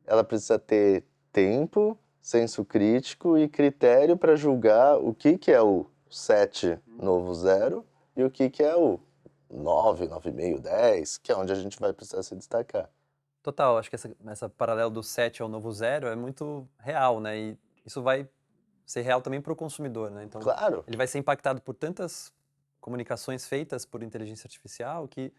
Ela precisa ter tempo, senso crítico e critério para julgar o que é o 7 novo 0 e o que é o 9, 9,5, 10, que é onde a gente vai precisar se destacar. Total, acho que essa paralelo do 7 ao novo 0 é muito real, né? E isso vai ser real também para o consumidor, né? Então, Claro, ele vai ser impactado por tantas comunicações feitas por inteligência artificial que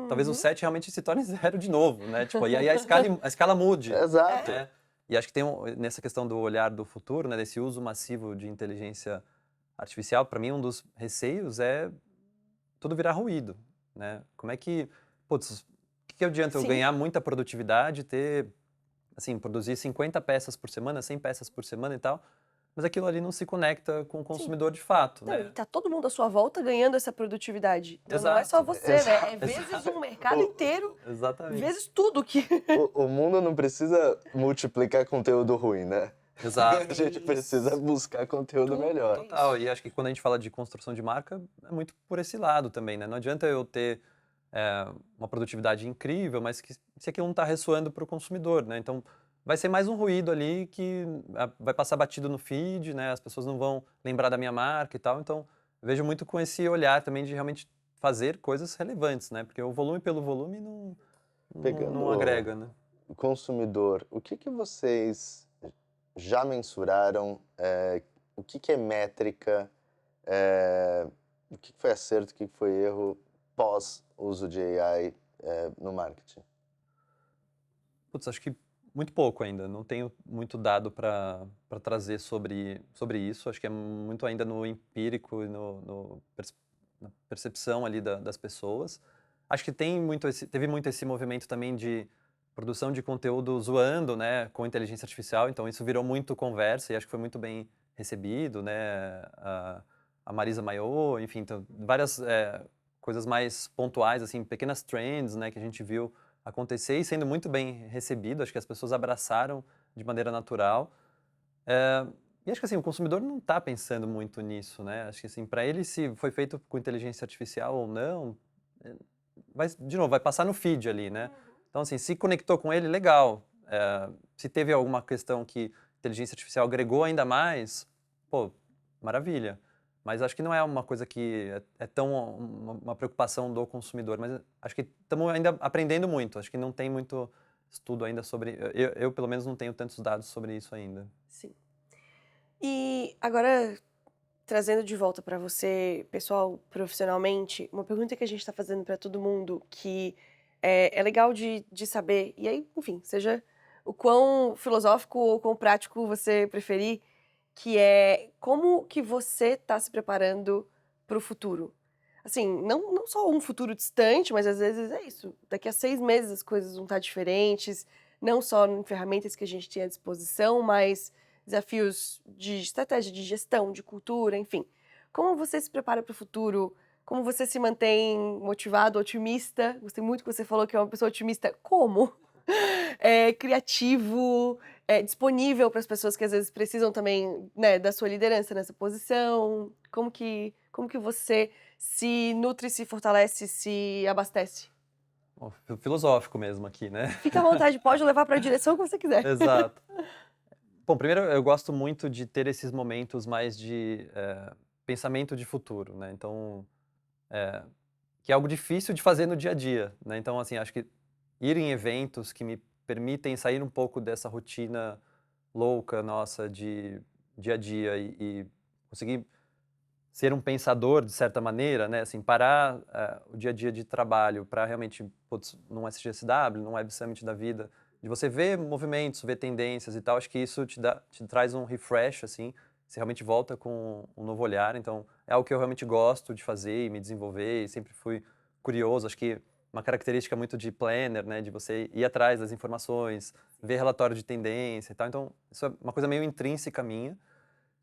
talvez o Uhum. 7 realmente se torne 0 de novo, né? Tipo, e aí a escala mude, exato. né? E acho que tem nessa questão do olhar do futuro, né? Desse uso massivo de inteligência artificial, para mim um dos receios é tudo virar ruído, né? Como é que, putz, o que adianta eu Sim. ganhar muita produtividade, ter, assim, produzir 50 peças por semana, 100 peças por semana e tal, mas aquilo ali não se conecta com o Sim. consumidor de fato, Não, e né? tá todo mundo à sua volta ganhando essa produtividade. Então não é só Exato. você, né? É Exato. vezes um mercado inteiro, Exatamente. vezes tudo que. O mundo não precisa multiplicar conteúdo ruim, né? Exato. A gente precisa buscar conteúdo melhor. Total, e acho que quando a gente fala de construção de marca, é muito por esse lado também, né? Não adianta eu ter uma produtividade incrível, mas se aquilo não está ressoando para o consumidor, né? Então, vai ser mais um ruído ali que vai passar batido no feed, né? As pessoas não vão lembrar da minha marca e tal. Então, eu vejo muito com esse olhar também de realmente fazer coisas relevantes, né? Porque o volume pelo volume não Pegando agrega, né? o consumidor, o que vocês já mensuraram? O que é métrica? O que foi acerto, o que foi erro pós uso de AI no marketing? Putz, acho que muito pouco ainda, não tenho muito dado para trazer sobre isso. Acho que é muito ainda no empírico e na percepção ali das pessoas. Acho que teve muito esse movimento também de produção de conteúdo zoando, né, com inteligência artificial. Então isso virou muito conversa e acho que foi muito bem recebido, né? A Marisa Maio, enfim, então, várias coisas mais pontuais, assim, pequenas trends, né, que a gente viu acontecer e sendo muito bem recebido. Acho que as pessoas abraçaram de maneira natural. E acho que assim, o consumidor não está pensando muito nisso, né? Acho que assim, para ele, se foi feito com inteligência artificial ou não, de novo, vai passar no feed ali, né? Então, assim, se conectou com ele, legal. Se teve alguma questão que inteligência artificial agregou ainda mais, pô, maravilha. Mas acho que não é uma coisa que é tão uma preocupação do consumidor. Mas acho que estamos ainda aprendendo muito. Acho que não tem muito estudo ainda sobre. Eu, pelo menos, não tenho tantos dados sobre isso ainda. Sim. E agora, trazendo de volta para você, pessoal, profissionalmente, uma pergunta que a gente está fazendo para todo mundo, que é legal de saber, e aí, enfim, seja o quão filosófico ou quão prático você preferir, que é como que você está se preparando para o futuro? Assim, não só um futuro distante, mas às vezes é isso. Daqui a 6 meses as coisas vão estar diferentes, não só em ferramentas que a gente tem à disposição, mas desafios de estratégia de gestão, de cultura, enfim. Como você se prepara para o futuro? Como você se mantém motivado, otimista? Gostei muito que você falou que é uma pessoa otimista. Como? Criativo, disponível para as pessoas que às vezes precisam também, né, da sua liderança nessa posição. Como que você se nutre, se fortalece, se abastece? Ó, filosófico mesmo aqui, né? Fica à vontade, pode levar para a direção que você quiser. Exato. Bom, primeiro eu gosto muito de ter esses momentos mais de pensamento de futuro, né? Então, que é algo difícil de fazer no dia a dia, né? Então, assim, acho que ir em eventos que me permitem sair um pouco dessa rotina louca nossa de dia a dia e conseguir ser um pensador de certa maneira, né? Assim, parar o dia a dia de trabalho para realmente, putz, num SGSW, num Web Summit da vida, de você ver movimentos, ver tendências e tal, acho que isso te traz um refresh, assim, você realmente volta com um novo olhar. Então, é algo que eu realmente gosto de fazer e me desenvolver e sempre fui curioso. Acho que uma característica muito de planner, né, de você ir atrás das informações, ver relatório de tendência e tal. Então, isso é uma coisa meio intrínseca minha,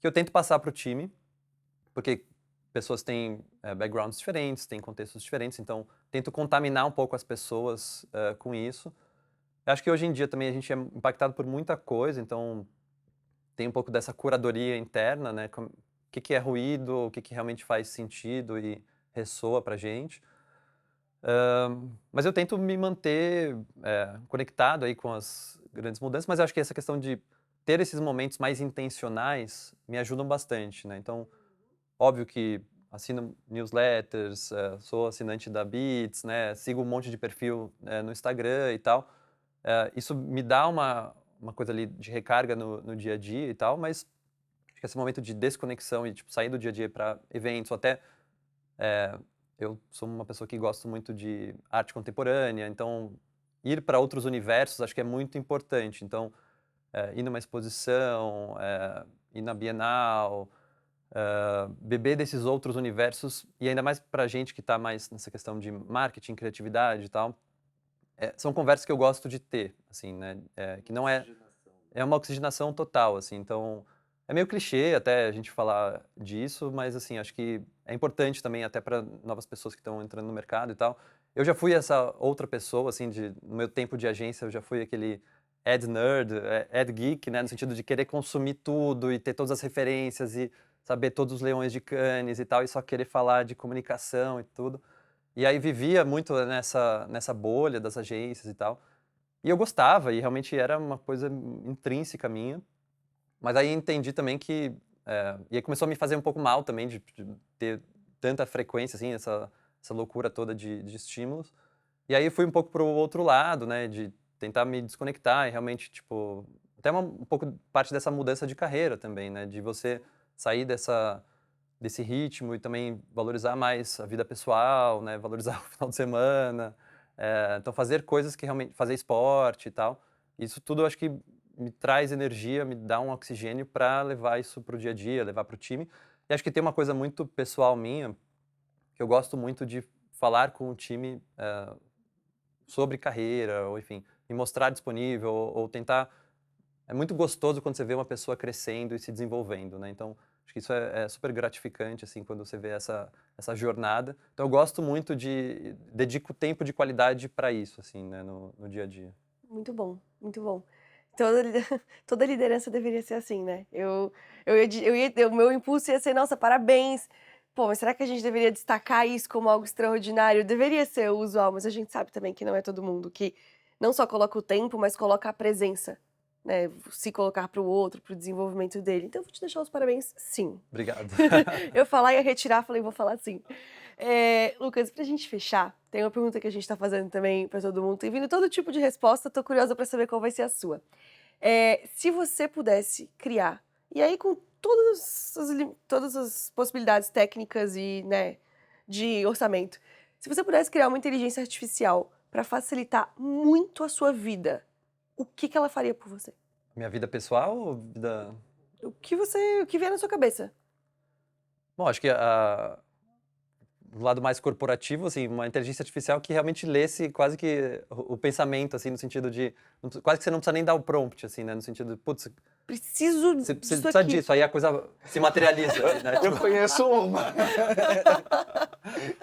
que eu tento passar para o time, porque pessoas têm backgrounds diferentes, têm contextos diferentes, então tento contaminar um pouco as pessoas com isso. Eu acho que hoje em dia também a gente é impactado por muita coisa, então tem um pouco dessa curadoria interna, né? O que é ruído, o que realmente faz sentido e ressoa pra gente. Mas eu tento me manter conectado aí com as grandes mudanças, mas eu acho que essa questão de ter esses momentos mais intencionais me ajudam bastante, né? Então, óbvio que assino newsletters, sou assinante da Beats, né? Sigo um monte de perfil no Instagram e tal. Isso me dá uma coisa ali de recarga no dia a dia e tal, mas acho que esse momento de desconexão e tipo, sair do dia a dia para eventos, ou até eu sou uma pessoa que gosto muito de arte contemporânea, então ir para outros universos acho que é muito importante. Então, ir numa exposição, ir na Bienal, beber desses outros universos, e ainda mais para gente que está mais nessa questão de marketing, criatividade e tal, são conversas que eu gosto de ter, assim, né? Que não é uma oxigenação total, assim. Então, é meio clichê até a gente falar disso, mas assim, acho que é importante também até para novas pessoas que estão entrando no mercado e tal. Eu já fui essa outra pessoa, assim, no meu tempo de agência, eu já fui aquele ad nerd, ad geek, né, no sentido de querer consumir tudo e ter todas as referências e saber todos os leões de Cannes e tal, e só querer falar de comunicação e tudo. E aí vivia muito nessa bolha das agências e tal. E eu gostava, e realmente era uma coisa intrínseca minha. Mas aí entendi também que. E aí começou a me fazer um pouco mal também de ter tanta frequência, assim, essa loucura toda de estímulos. E aí fui um pouco pro outro lado, né, de tentar me desconectar e realmente, tipo. Até um pouco parte dessa mudança de carreira também, né, de você sair desse ritmo e também valorizar mais a vida pessoal, né, valorizar o final de semana. Então fazer coisas que realmente. Fazer esporte e tal. isso tudo eu acho que me traz energia, me dá um oxigênio para levar isso para o dia a dia, levar para o time. E acho que tem uma coisa muito pessoal minha, que eu gosto muito de falar com o time sobre carreira, ou enfim, me mostrar disponível, ou tentar. É muito gostoso quando você vê uma pessoa crescendo e se desenvolvendo, né? Então, acho que isso é super gratificante, assim, quando você vê essa jornada. Então, eu gosto muito dedico tempo de qualidade para isso, assim, né, no dia a dia. Muito bom, muito bom. Toda, toda liderança deveria ser assim, né? O meu impulso ia ser, nossa, parabéns. Pô, mas será que a gente deveria destacar isso como algo extraordinário? Deveria ser o usual, mas a gente sabe também que não é todo mundo que não só coloca o tempo, mas coloca a presença, né? Se colocar para o outro, para o desenvolvimento dele. Então, eu vou te deixar os parabéns, sim. Obrigado. Eu falar ia retirar, falei, vou falar sim. Lucas, pra gente fechar, tem uma pergunta que a gente tá fazendo também pra todo mundo. Tem vindo todo tipo de resposta, tô curiosa pra saber qual vai ser a sua. Se você pudesse criar, e aí com todas as possibilidades técnicas e, né, de orçamento, se você pudesse criar uma inteligência artificial pra facilitar muito a sua vida, o que que ela faria por você? Minha vida pessoal ou vida... O que vier na sua cabeça? Bom, acho que do lado mais corporativo, assim, uma inteligência artificial que realmente lesse quase que o pensamento, assim, no sentido de... Quase que você não precisa nem dar o prompt, assim, né? No sentido de, putz, Preciso você disso precisa aqui. disso, aí a coisa se materializa, assim, né? Eu conheço uma.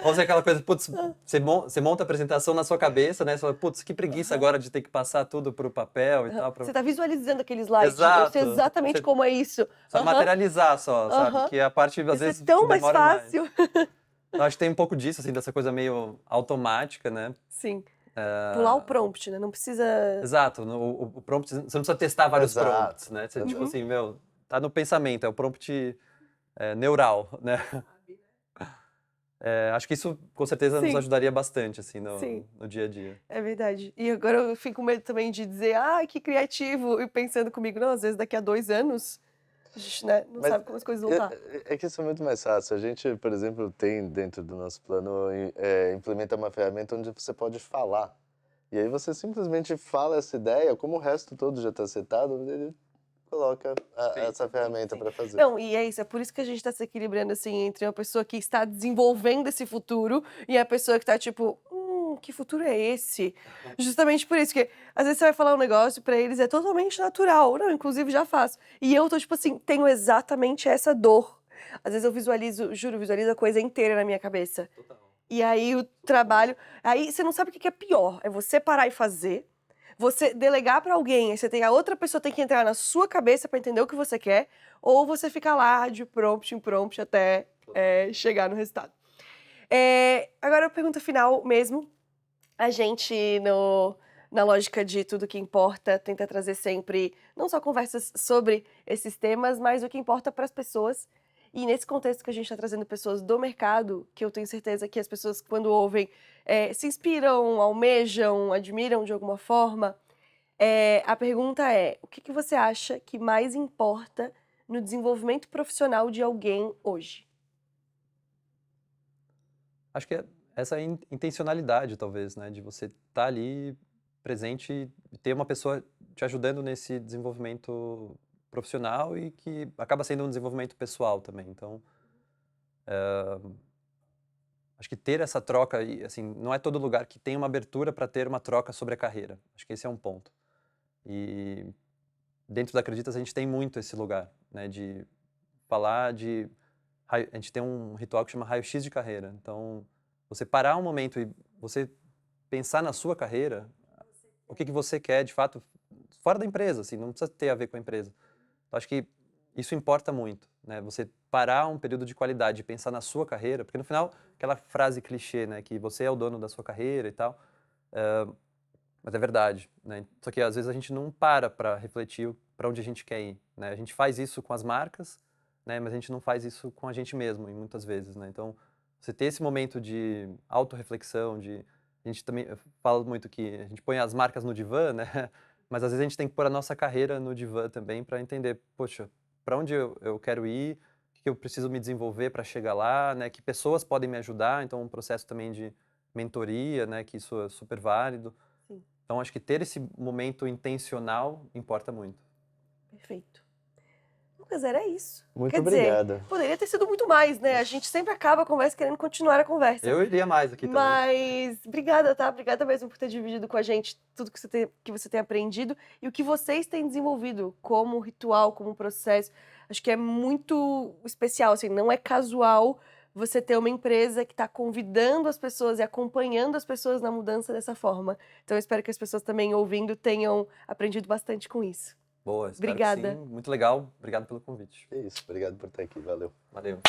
Ou seja, aquela coisa, putz, você monta a apresentação na sua cabeça, né? Você fala, putz, que preguiça agora de ter que passar tudo pro papel e tal. Você tá visualizando aquele slide. Exato. Eu sei exatamente Você como é isso. precisa materializar só, sabe? Que é a parte, às Isso vezes, é tão que mais demora mais. fácil. Eu acho que tem um pouco disso, assim, dessa coisa meio automática, né? Sim. Pular o prompt, né? Não precisa... Exato. O prompt, você não precisa testar vários Exato. prompts, né? Você, tipo assim, tá no pensamento, é o prompt neural, né? Acho que isso, com certeza, nos Sim. ajudaria bastante, assim, Sim. no dia a dia. É verdade. E agora eu fico com medo também de dizer, ai, que criativo. E pensando comigo, não, às vezes daqui a 2 anos, a gente, né, não Mas sabe como as coisas vão estar. é que isso é muito mais fácil. A gente, por exemplo, tem dentro do nosso plano, implementa uma ferramenta onde você pode falar. E aí você simplesmente fala essa ideia, como o resto todo já está setado, ele coloca essa ferramenta para fazer. Não, e é isso, é por isso que a gente tá se equilibrando, assim, entre uma pessoa que está desenvolvendo esse futuro e a pessoa que tá tipo, que futuro é esse? Justamente por isso que, às vezes você vai falar um negócio pra eles é totalmente natural, não, inclusive já faço. E eu tô tipo assim, tenho exatamente essa dor. Às vezes eu visualizo, juro, visualizo a coisa inteira na minha cabeça. E aí o trabalho, aí você não sabe o que que é pior, é você parar e fazer, você delegar pra alguém, aí você tem a outra pessoa tem que entrar na sua cabeça pra entender o que você quer, ou você ficar lá de prompt em prompt até chegar no resultado. Agora a pergunta final mesmo, a gente na lógica de tudo que importa, tenta trazer sempre não só conversas sobre esses temas, mas o que importa para as pessoas. E nesse contexto que a gente está trazendo pessoas do mercado, que eu tenho certeza que as pessoas, quando ouvem, se inspiram, almejam, admiram de alguma forma, a pergunta é: o que que você acha que mais importa no desenvolvimento profissional de alguém hoje? Acho que é essa intencionalidade, talvez, né? De você estar ali presente e ter uma pessoa te ajudando nesse desenvolvimento profissional e que acaba sendo um desenvolvimento pessoal também. Então, acho que ter essa troca, e assim, não é todo lugar que tem uma abertura para ter uma troca sobre a carreira. Acho que esse é um ponto. E dentro da Acreditas a gente tem muito esse lugar, né? De falar de... A gente tem um ritual que chama raio-x de carreira. Então, você parar um momento e você pensar na sua carreira, o que que você quer, de fato, fora da empresa, assim, não precisa ter a ver com a empresa. Então, acho que isso importa muito, né? Você parar um período de qualidade e pensar na sua carreira, porque no final, aquela frase clichê, né, que você é o dono da sua carreira e tal, mas é verdade, né? Só que às vezes a gente não para refletir para onde a gente quer ir, né? A gente faz isso com as marcas, né? Mas a gente não faz isso com a gente mesmo, e muitas vezes, né? Então, você ter esse momento de autorreflexão, a gente também fala muito que a gente põe as marcas no divã, né? Mas às vezes a gente tem que pôr a nossa carreira no divã também para entender, poxa, para onde eu quero ir, o que eu preciso me desenvolver para chegar lá, né? Que pessoas podem me ajudar, então um processo também de mentoria, né? Que isso é super válido. Sim. Então, acho que ter esse momento intencional importa muito. Perfeito. Lucas, era isso. Muito Quer obrigado. dizer, poderia ter sido muito mais, né? A gente sempre acaba a conversa querendo continuar a conversa. Eu iria mais aqui também. Mas obrigada, tá? Obrigada mesmo por ter dividido com a gente tudo que você tem aprendido e o que vocês têm desenvolvido como ritual, como processo. Acho que é muito especial, assim, não é casual você ter uma empresa que está convidando as pessoas e acompanhando as pessoas na mudança dessa forma. Então eu espero que as pessoas também ouvindo tenham aprendido bastante com isso. Boa, espero Obrigada. que sim. Muito legal. Obrigado pelo convite. É isso, obrigado por estar aqui, valeu. Valeu.